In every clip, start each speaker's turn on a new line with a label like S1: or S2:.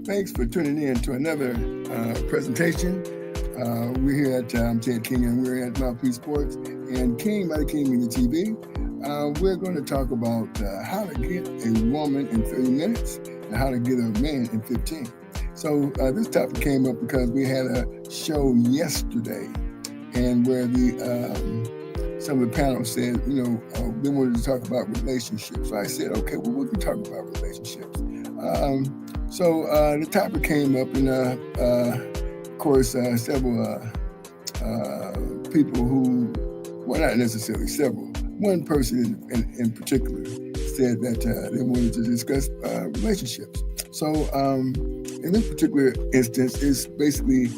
S1: Thanks for tuning in to another presentation. We're here at I'm Ted King, and we're at Mouthpiece Sports and King by the King Media TV. We're going to talk about how to get a woman in 30 minutes and how to get a man in 15. So this topic came up because we had a show yesterday, and where some of the panel said, they wanted to talk about relationships. So I said, okay, well, we can talk about relationships. So the topic came up, and of course, several people who, well, not necessarily several, one person in particular said that they wanted to discuss relationships. So in this particular instance, it's basically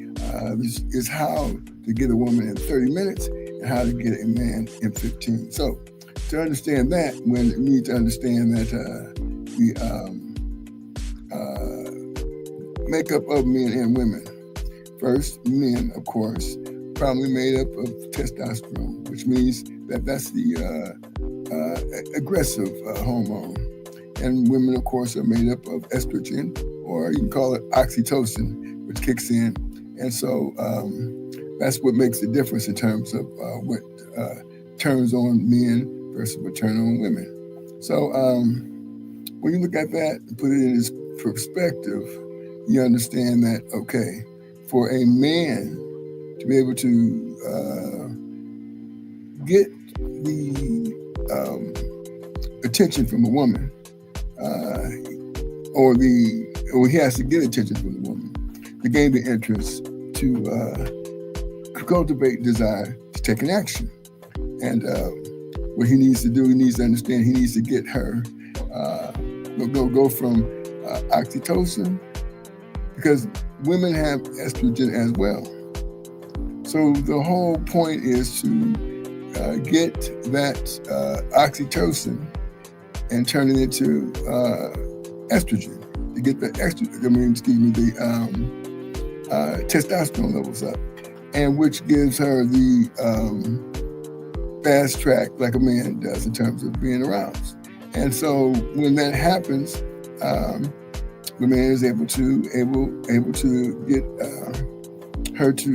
S1: is how to get a woman in 30 minutes and how to get a man in 15. So to understand that, we need to understand that the makeup of men and women. First, men, of course, probably made up of testosterone, which means that's the aggressive hormone. And women, of course, are made up of estrogen, or you can call it oxytocin, which kicks in. And so that's what makes the difference in terms of what turns on men versus what turns on women. So when you look at that and put it in its perspective, you understand that, okay, for a man to be able to get the attention from a woman, or he has to get attention from the woman to gain the interest, to cultivate desire, to take an action. And what he needs to do, he needs to understand, he needs to get her, go from oxytocin, because women have estrogen as well. So the whole point is to get that oxytocin and turn it into estrogen, to get the testosterone levels up, and which gives her the fast track like a man does in terms of being aroused. And so when that happens, the man is able to get her to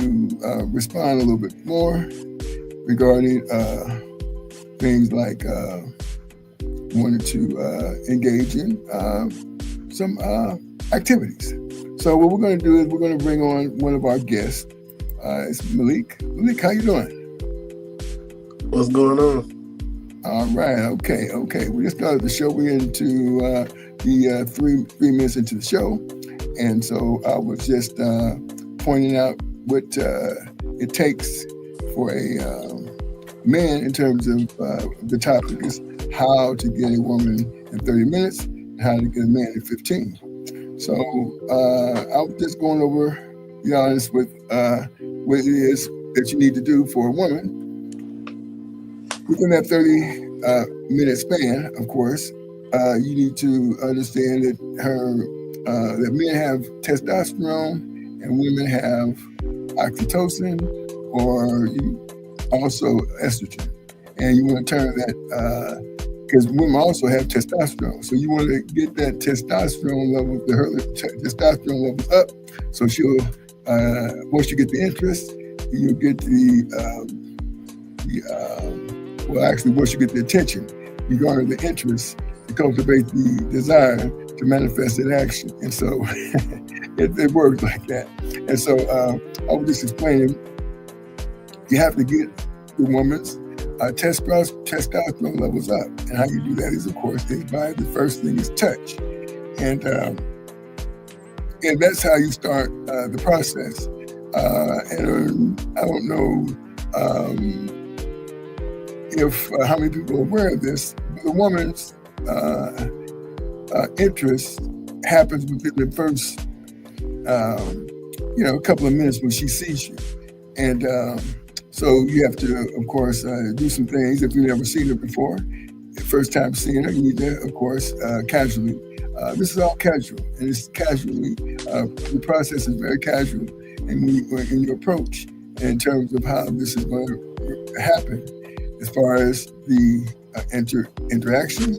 S1: respond a little bit more regarding things like wanting to engage in some activities. So what we're going to do is we're going to bring on one of our guests. It's Malik. Malik, how you doing?
S2: What's going on?
S1: All right. Okay. We just started the show. We're into the three minutes into the show, and so I was just pointing out what it takes for a man in terms of the topic is how to get a woman in 30 minutes and how to get a man in 15. So I was just going over, to be honest, with what it is that you need to do for a woman within that 30-minute span. Of course, you need to understand that that men have testosterone and women have oxytocin, or also estrogen. And you want to turn that, because women also have testosterone. So you want to get that testosterone level, testosterone levels up. So she'll, once you get the interest, you'll get once you get the attention, you garner the interest to cultivate the desire to manifest in action. And so it works like that. And so I was just explaining, you have to get the woman's testosterone levels up. And how you do that is, of course, by the first thing is touch. And that's how you start the process. And I don't know if how many people are aware of this, but the woman's interest happens within the first, couple of minutes when she sees you. And so you have to, of course, do some things. If you've never seen her before, the first time seeing her, you need to, of course, casually. This is all casual, and it's casually. The process is very casual, and in your approach, in terms of how this is going to happen, as far as the interaction,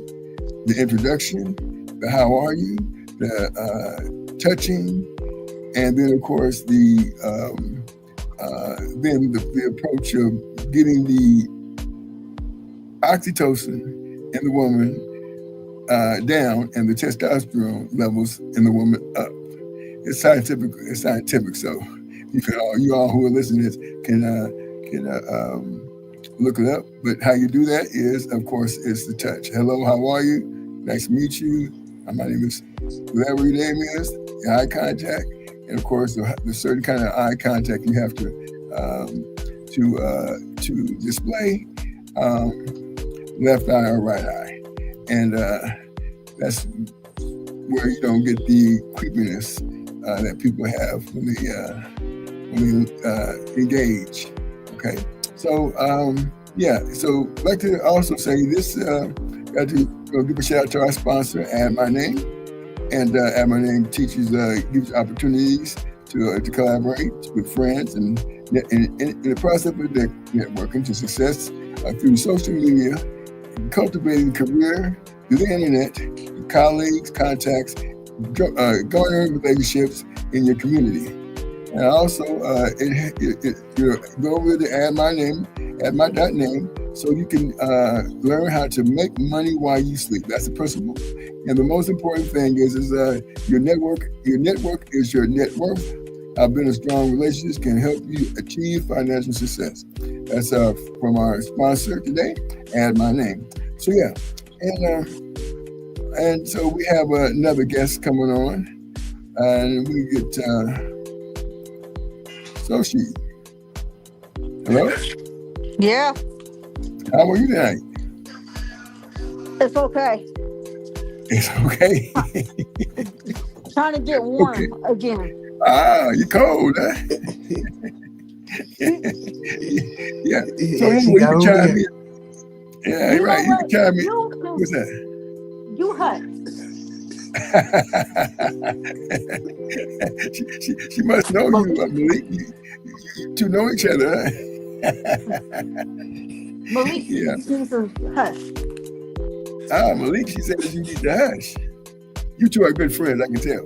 S1: the introduction, the how are you, the touching, and then of course the approach of getting the oxytocin in the woman down and the testosterone levels in the woman up. It's scientific. So you all who are listening to this can look it up. But how you do that is, of course, it's the touch. Hello, how are you? Nice to meet you. My name is whatever your name is. Your eye contact, and of course, the certain kind of eye contact you have to display, left eye or right eye, and that's where you don't get the creepiness that people have when they engage. Okay, so so I'd like to also say this. Got to give a shout out to our sponsor, Add My Name, and Add My Name teaches gives opportunities to collaborate with friends and in the process of networking to success through social media, cultivating a career through the internet, colleagues, contacts, garnering relationships in your community. And also, go over to Add My Name, Add My .name, so you can learn how to make money while you sleep. That's the principle. And the most important thing is your network. Your network is your net worth. Building strong relationships can help you achieve financial success. That's from our sponsor today, Add My Name. So yeah, and so we have another guest coming on, and we get Soshi. Hello?
S3: Yeah,
S1: How are you tonight?
S3: it's okay.
S1: It's okay.
S3: Trying to get warm again.
S1: You cold, huh? Yeah. So anyway, you can chime in. Yeah,
S3: You
S1: right.
S3: know
S1: You can chime in.
S3: what?
S1: What's that?
S3: You hut.
S1: she must know you, Malik. You two know each other, huh?
S3: Malik
S1: Yeah.
S3: needs to hush.
S1: Malik, she said that you need to hush. You two are good friends, I can tell.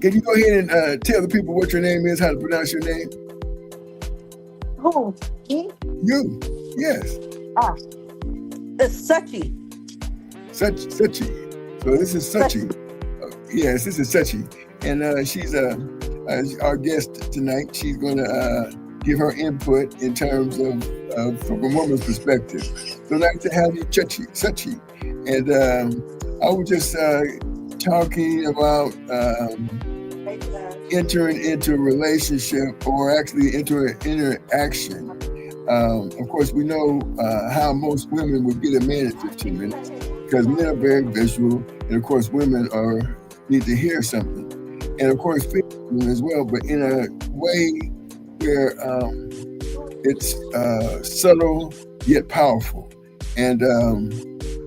S1: Can you go ahead and tell the people what your name is, how to pronounce your name?
S3: Who? Me?
S1: You. Yes.
S3: It's Sachi.
S1: Sachi. So this is Sachi. Yes, this is Sachi. And she's our guest tonight. She's going to give her input in terms of from a woman's perspective. So I'd like to have you, Sachi. And I was just talking about entering into a relationship or actually into an interaction. Of course, we know how most women would get a man in 15 minutes because men are very visual, and of course, women need to hear something, and of course, women as well, but in a way where it's subtle yet powerful, and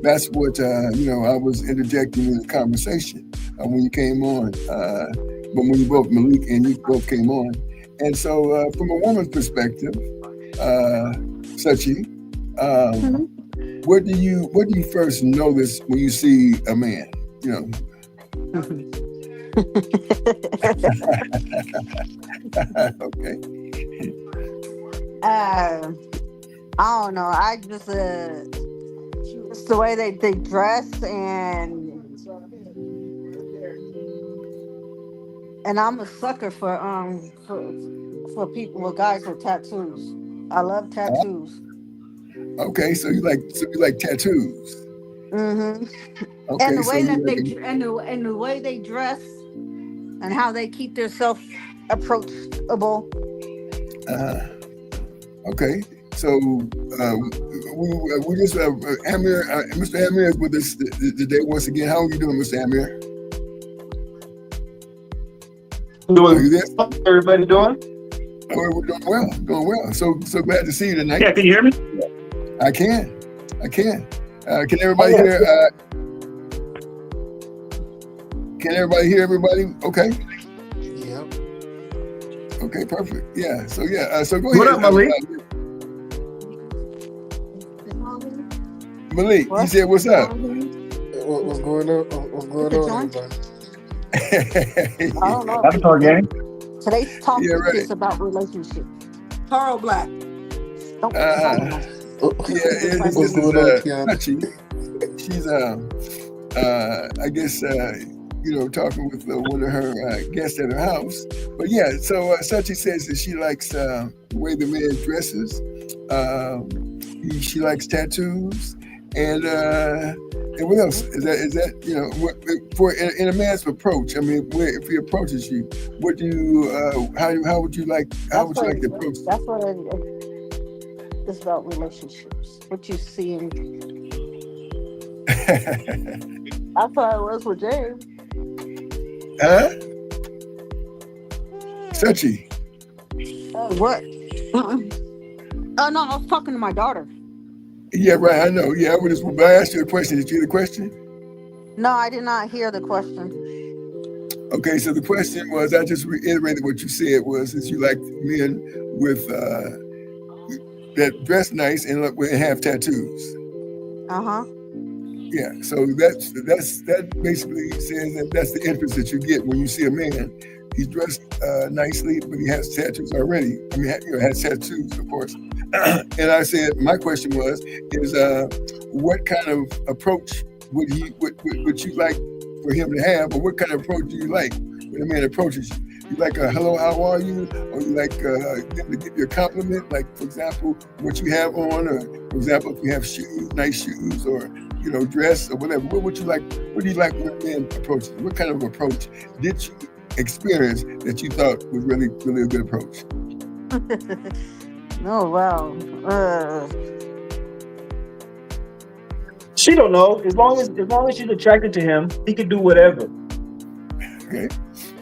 S1: that's what I was interjecting in the conversation when you came on, when you both Malik and you both came on, and so from a woman's perspective, Sachi, what do you first notice when you see a man? Okay.
S3: I don't know. I just it's the way they dress and I'm a sucker for people with guys with tattoos. I love tattoos.
S1: Okay, so you like tattoos.
S3: Mm-hmm.
S1: Okay,
S3: And the way
S1: so
S3: that the way they dress and how they keep themselves approachable.
S1: Okay, so we just Amir, Mr. Amir is with us today once again. How are you doing, Mr. Amir? Are you there?
S4: How's everybody doing?
S1: Oh, we're doing well. So glad to see you tonight.
S4: Yeah, can you hear me?
S1: I can. Can everybody hear? Can everybody hear everybody? Okay.
S2: Yep.
S1: Okay, perfect. Yeah. So go
S4: What
S1: ahead.
S4: up, Malik?
S1: Malik,
S3: What?
S1: you said what's up?
S2: What's going going on? What's
S3: You
S2: going
S3: could
S2: on,
S3: join.
S2: everybody?
S3: I don't know.
S4: That's organic.
S3: Today's topic
S1: Yeah, right.
S3: is about relationships.
S5: Taro Black.
S3: Don't
S1: Uh,
S3: sound like
S1: yeah,
S3: just like
S2: What's
S1: this is
S2: going on, Kiana?
S1: Sachi. She's I guess talking with one of her guests at her house. But yeah, so Sachi says that she likes the way the man dresses. She likes tattoos, and what else is that for in a man's approach? I mean, if he approaches you, what do you how would you like to approach?
S3: That's what it's about relationships. What you see in I thought it was with James.
S1: Huh? Sachi.
S3: What? Oh no, I was talking to my daughter.
S1: Yeah, right. I know. Yeah, but I asked you a question. Did you hear the question?
S3: No, I did not hear the question.
S1: Okay, so the question was, I just reiterated what you said was, is you like men with that dress nice and have tattoos.
S3: Uh-huh.
S1: Yeah, so that basically says that that's the interest that you get when you see a man. He's dressed nicely, but he has tattoos already. I mean, has tattoos, of course. And I said, my question is what kind of approach would you like for him to have, or what kind of approach do you like when a man approaches you? You like a hello, how are you? Or you like them to give you a compliment, like, for example, what you have on, or, for example, if you have shoes, nice shoes, or, dress, or whatever. What do you like when a man approaches you? What kind of approach did you experience that you thought was really, really a good approach?
S3: Oh, wow.
S4: She don't know. As long as she's attracted to him, he can do whatever.
S1: Okay.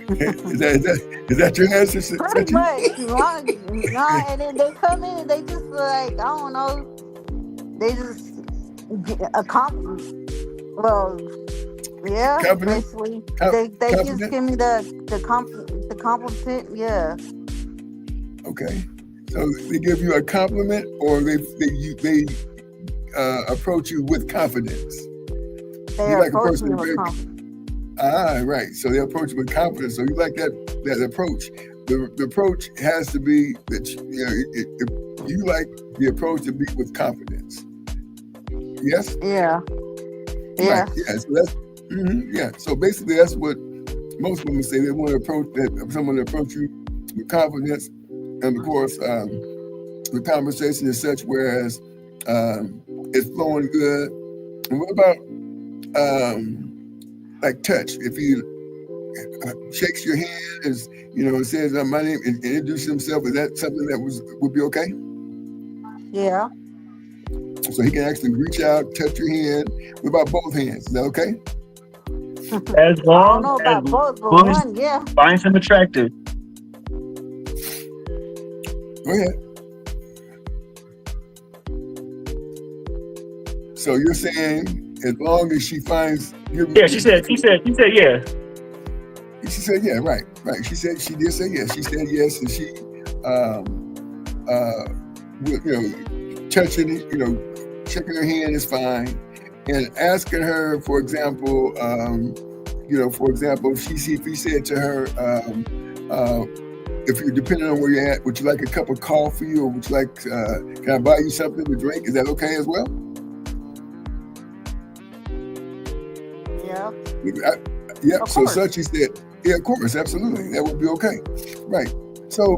S1: Is that your answer?
S3: Pretty much. And then they come in and they just like, I don't know, they just get a compliment. Well, yeah,
S1: Confident?
S3: basically. They
S1: Confident?
S3: just give me the compliment, yeah.
S1: Okay. So they give you a compliment, or they approach you with confidence.
S3: They
S1: You like a
S3: approach
S1: person
S3: me with
S1: very-
S3: confidence.
S1: Right. So they approach you with confidence. So you like that approach. The approach has to be that you like the approach to be with confidence. Yes.
S3: Yeah. Yeah.
S1: Right. Yeah. So that's yeah. So basically, that's what most women say. They want to approach someone to approach you with confidence, and of course, the conversation is such whereas it's flowing good. And what about like touch? If he shakes your hand, and says my name, and introduces himself, is that something that would be okay?
S3: Yeah.
S1: So he can actually reach out, touch your hand. What about both hands? Is that okay?
S4: As
S3: I
S4: long
S3: don't know about both, but
S4: long as
S3: one, yeah.
S4: finds him attractive.
S1: Go ahead. So you're saying as long as she finds
S4: Yeah, she said yeah.
S1: She said yeah, right. She did say yes. She said yes, and she touching checking her hand is fine, and asking her, for example, if he said to her, if you're depending on where you're at, would you like a cup of coffee, or would you like, can I buy you something to drink? Is that okay as well?
S3: Yeah.
S1: Yeah.
S3: Of
S1: So
S3: course.
S1: Sachi said, yeah, of course, absolutely, that would be okay, right? So,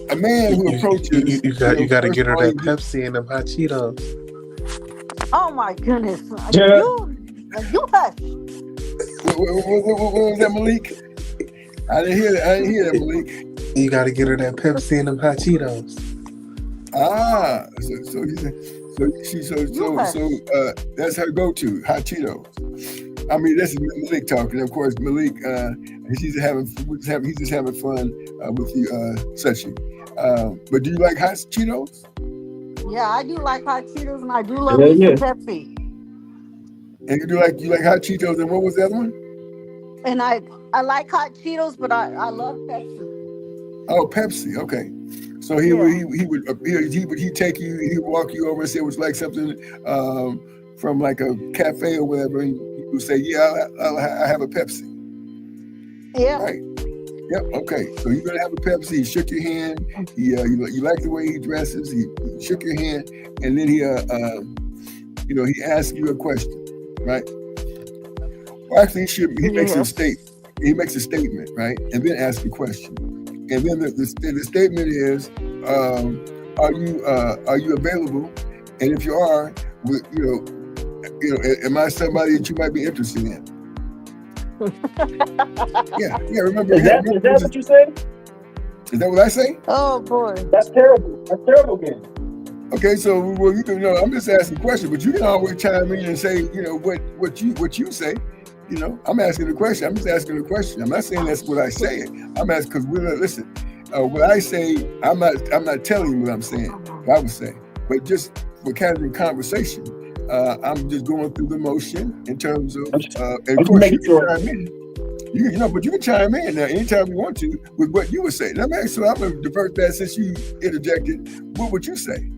S1: a man who approaches
S2: You got to
S1: first
S2: get her
S1: of all,
S2: that Pepsi and them hot Cheetos.
S3: Oh my goodness.
S4: Yeah.
S3: You hush.
S1: What was that, Malik? I didn't hear that, Malik.
S2: You got to get her that Pepsi and them hot Cheetos.
S1: Ah, so that's her go-to, hot Cheetos. I mean, this is Malik talking. Of course, Malik, he's just having fun with you, Sachi. But do you like hot Cheetos?
S3: Yeah, I do like hot Cheetos, and I do love
S4: Yeah,
S3: me
S4: yeah.
S3: some Pepsi.
S1: And you like hot Cheetos, and what was the other one?
S3: And I like hot Cheetos, but I love Pepsi.
S1: Oh, Pepsi. Okay. So he would take you, he'd walk you over and say it was like something from like a cafe or whatever, and you would say, yeah, I'll have a Pepsi.
S3: Yeah.
S1: Right. Yep. Okay. So you're gonna have a Pepsi. He shook your hand. You like the way he dresses. He shook your hand, and then he asked you a question, right? Well, actually, he makes a statement. He makes a statement, right, and then asks a question. And then the statement is, are you available? And if you are, am I somebody that you might be interested in? Yeah. Remember,
S4: is that what you say?
S1: Is that what I say?
S3: Oh boy.
S4: That's terrible. That's terrible game.
S1: Okay, so you can I'm just asking a question, but you can always chime in and say, what you say. I'm asking a question. I'm just asking a question. I'm not saying that's what I say. I'm asking because listen. What I say, I'm not telling you what I'm saying. What I would say, but just for casual conversation, I'm just going through the motion in terms of. And of course, you can chime in. But you can chime in now anytime you want to with what you would say. Now, so I'm going to divert that since you interjected. What would you say?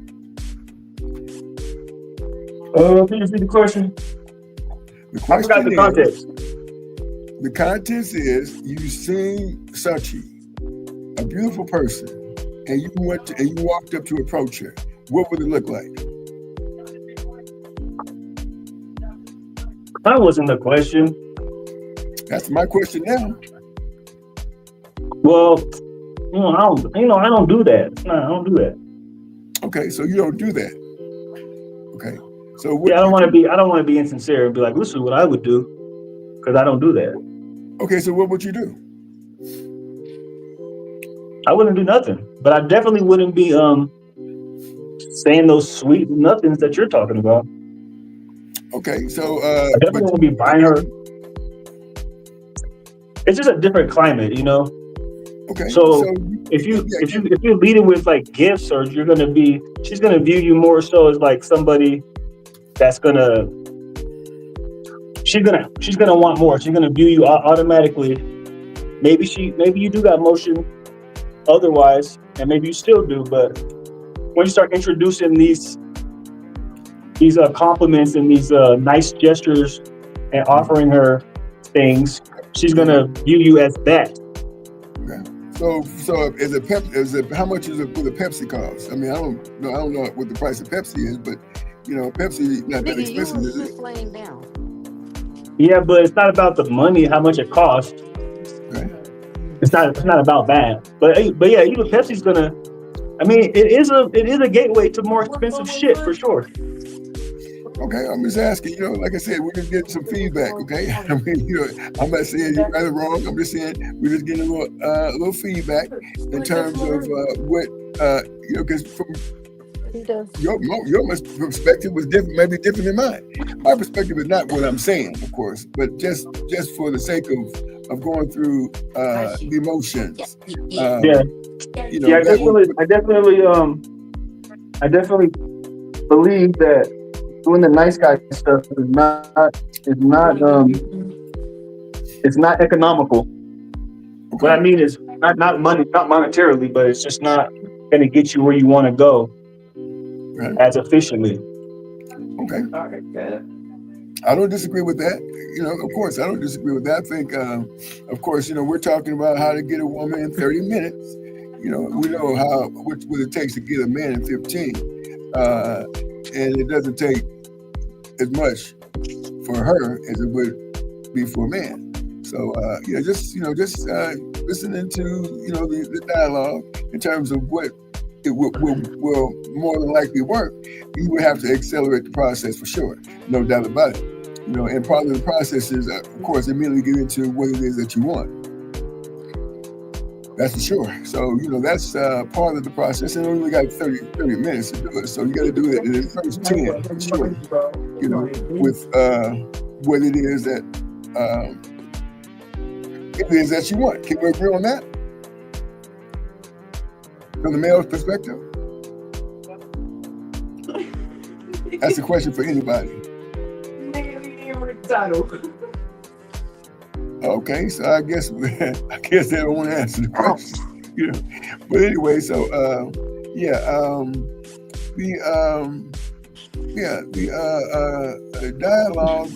S4: Can you repeat the question?
S1: The question
S4: I forgot the context.
S1: The context is you seen Sachi, a beautiful person, and you walked up to approach her. What would it look like?
S4: That wasn't the question.
S1: That's my question now.
S4: Well, I don't do that. I don't do that.
S1: Okay, so you don't do that. Okay, so
S4: I don't want to be insincere and be like, this is what I would do, because I don't do that.
S1: Okay, so what would you do?
S4: I wouldn't do nothing, but I definitely wouldn't be saying those sweet nothings that you're talking about.
S1: Okay, so
S4: I definitely won't be buying her. It's just a different climate,
S1: Okay.
S4: So if you lead it with like gifts, or she's gonna view you more so as like somebody that's she's gonna want more. She's gonna view you automatically. Maybe you do got motion otherwise, and maybe you still do, but when you start introducing these compliments and these nice gestures and offering her things, she's gonna view you as that.
S1: Okay. So how much is it for the Pepsi cost? I mean, I don't know what the price of Pepsi is, but Pepsi not that expensive, is it?
S3: Laying down.
S4: Yeah, but it's not about the money, how much it costs.
S1: Okay.
S4: It's not about that. But yeah, even Pepsi's gonna. I mean, it is a gateway to more expensive shit for sure.
S1: Okay, I'm just asking. Like I said, we're just getting some feedback. Okay, I mean, I'm not saying you're right or wrong. I'm just saying we're just getting a little feedback in terms of what because from your perspective was different, maybe different than mine. My perspective is not what I'm saying, of course, but just for the sake of going through the emotions.
S4: I definitely believe that doing the nice guy stuff it's not economical. Okay. What I mean is not money, not monetarily, but it's just not going to get you where you want to go as efficiently.
S1: Okay. I don't disagree with that. Of course, I don't disagree with that. I think, of course, we're talking about how to get a woman in 30 minutes. We know what it takes to get a man in 15. And it doesn't take as much for her as it would be for a man. So, just listening to, the dialogue in terms of what it will more than likely work, you would have to accelerate the process for sure. No doubt about it. And part of the process is, of course, immediately get into what it is that you want. That's for sure. So, that's part of the process. And we only got 30 minutes to do it. So you got to do it in the first 10, for sure. With what it is that you want. Can we agree on that? From the male's perspective? That's a question for anybody. Okay, so I guess they don't want to answer the question. you know. But anyway, so yeah, the dialogue,